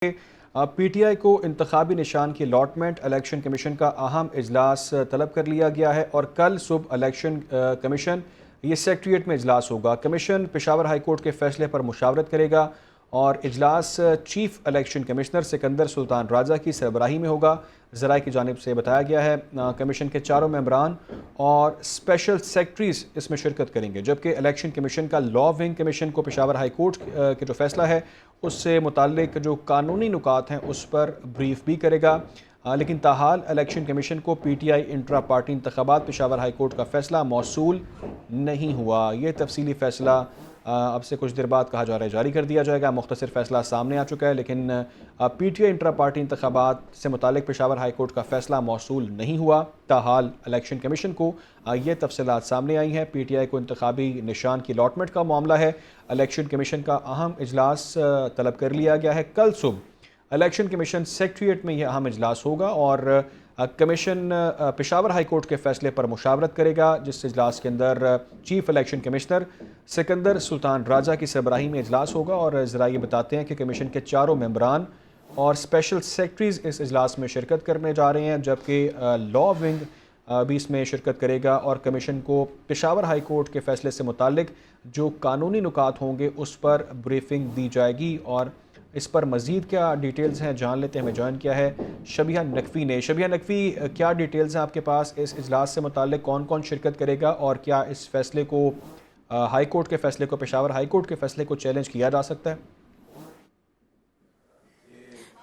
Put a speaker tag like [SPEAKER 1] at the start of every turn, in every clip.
[SPEAKER 1] PTI को इंतखाबी निशान की अलॉटमेंट इलेक्शन कमीशन का अहम इजलास तलब कर लिया गया है और कल सुबह इलेक्शन कमीशन ये सेक्रेटरीट में इजलास होगा। कमीशन पेशावर हाई कोर्ट के फैसले पर मुशावरत करेगा और इजलास chief election commissioner Sikandar Sultan Raja की सरबराही में होगा। ज़राए की जानिब से बताया गया है कमीशन के चारों मेंबरान और स्पेशल सेक्रेटरीज इसमें शिरकत करेंगे, जबकि इलेक्शन कमीशन का लॉ विंग कमीशन को पेशावर हाई कोर्ट के जो फैसला है उससे मुताल्लिक जो कानूनी नुकात हैं उस पर ब्रीफ भी करेगा। लेकिन ताहाल इलेक्शन कमीशन को पीटीआई इंट्रा पार्टी इंतखाबात पेशावर हाई कोर्ट का फैसला मौसूल नहीं हुआ। ये तफसीली फैसला अब से कुछ देर बाद कहा जा रहा है जारी कर दिया जाएगा। मुख्तसर फैसला सामने आ चुका है, लेकिन पीटीआई इंट्रा पार्टी इंतखाबात से मुतालिक पेशावर हाई कोर्ट का फैसला मौसूल नहीं हुआ। ताहाल इलेक्शन कमीशन को ये तफसीलात सामने आई हैं। पीटीआई को इंतखाबी निशान की अलॉटमेंट का मामला है। इलेक्शन कमीशन का अहम इजलास तलब कर लिया गया है। कल सुबह इलेक्शन कमीशन सेक्रेटरीट में यह अहम इजलास होगा और कमीशन पेशावर हाई कोर्ट के फैसले पर मुशावरत करेगा, जिस इजलास के अंदर chief election commissioner Sikandar Sultan Raja की सरबराही में इजलास होगा। और ज़रा ये बताते हैं कि कमीशन के चारों मेंबरान और स्पेशल सेक्रेटरीज इस इजलास में शिरकत करने जा रहे हैं, जबकि लॉ विंग भी इसमें शिरकत करेगा और कमीशन को पेशावर हाई कोर्ट के फैसले से मुतालिक जो कानूनी नुकात होंगे उस पर ब्रीफिंग दी जाएगी। और इस पर मज़ीद क्या डिटेल्स हैं जान लेते हैं। हमें ज्वाइन किया है शबिहा नकवी ने। शबिहा नकवी, क्या डिटेल्स हैं आपके पास इस इजलास से मुताल्लिक, कौन कौन शिरकत करेगा और क्या इस फैसले को हाई कोर्ट के फैसले को पेशावर हाई कोर्ट के फैसले को चैलेंज किया जा सकता है?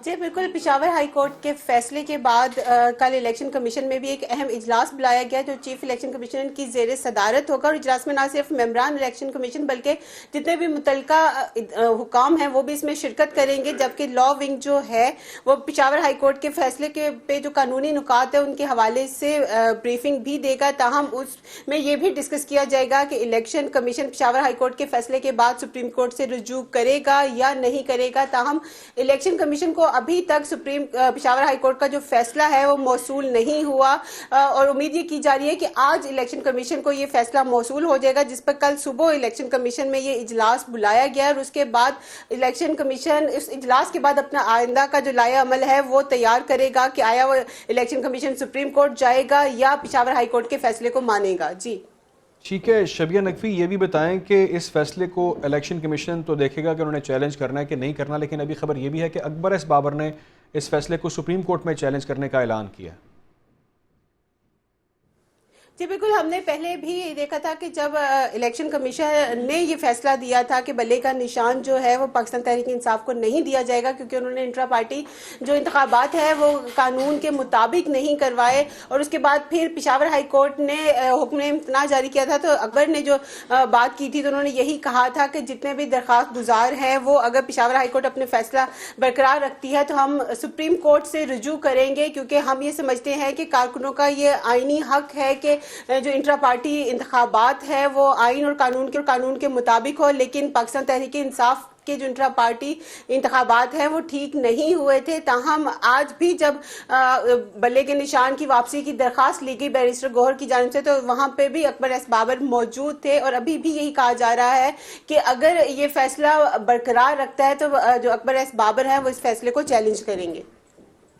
[SPEAKER 2] जी बिल्कुल, पेशावर हाई कोर्ट के फैसले के बाद कल इलेक्शन कमीशन में भी एक अहम इजलास बुलाया गया जो चीफ इलेक्शन कमिश्नर की जेर सदारत होगा। और इजलास में ना सिर्फ मेंबरान इलेक्शन कमीशन बल्कि जितने भी मुतलका हुकाम हैं वो भी इसमें शिरकत करेंगे, जबकि लॉ विंग जो है वो पेशावर हाई कोर्ट के फैसले के पे जो कानूनी नुकात है उनके हवाले से ब्रीफिंग भी देगा। ताहम उसमें ये भी डिस्कस किया जाएगा कि election commission Peshawar high court के फैसले के बाद सुप्रीम कोर्ट से रुजू करेगा या नहीं करेगा। ताहम इलेक्शन कमीशन को अभी तक सुप्रीम पेशावर हाई कोर्ट का जो फैसला है वो मौसूल नहीं हुआ और उम्मीद ये की जा रही है कि आज इलेक्शन कमीशन को ये फैसला मौसूल हो जाएगा, जिस पर कल सुबह इलेक्शन कमीशन में ये इजलास बुलाया गया। और उसके बाद इलेक्शन कमीशन इस इजलास के बाद अपना आइंदा का जो लाया अमल है वो तैयार करेगा कि आया वो इलेक्शन कमीशन सुप्रीम कोर्ट जाएगा या पेशावर हाई कोर्ट के फैसले को मानेगा। जी
[SPEAKER 1] ठीक है शबिहा नकवी, ये भी बताएं कि इस फैसले को इलेक्शन कमीशन तो देखेगा कि उन्होंने चैलेंज करना है कि नहीं करना, लेकिन अभी खबर ये भी है कि अकबर एस बाबर ने इस फैसले को सुप्रीम कोर्ट में चैलेंज करने का ऐलान किया।
[SPEAKER 2] जी बिल्कुल, हमने पहले भी देखा था कि जब इलेक्शन कमीशन ने ये फैसला दिया था कि बल्ले का निशान जो है वो पाकिस्तान तहरीक इंसाफ को नहीं दिया जाएगा क्योंकि उन्होंने इंट्रा पार्टी जो इंतखाबात है वो कानून के मुताबिक नहीं करवाए। और उसके बाद फिर पेशावर हाई कोर्ट ने हुक्म इम्तना जारी किया था। तो अकबर ने जो बात की थी तो उन्होंने यही कहा था कि जितने भी दरख्वास्त गुजार हैं वो अगर पेशावर हाई कोर्ट अपने फैसला बरकरार रखती है तो हम सुप्रीम कोर्ट से रुजू करेंगे, क्योंकि हम ये समझते हैं कि कारकुनों का ये आईनी हक है कि जो इंट्रा पार्टी इंतखाबात है वो आइन और कानून के मुताबिक हो। लेकिन पाकिस्तान तहरीक इंसाफ के जो इंट्रा पार्टी इंतखाबात है वो ठीक नहीं हुए थे। ताहम आज भी जब बल्ले के निशान की वापसी की दरखास्त ली गई बैरिस्टर गौहर की जानिब से तो वहां पे भी अकबर एस बाबर मौजूद थे और अभी भी यही कहा जा रहा है कि अगर ये फैसला बरकरार रखता है तो जो अकबर एस बाबर है वो इस फैसले को चैलेंज करेंगे।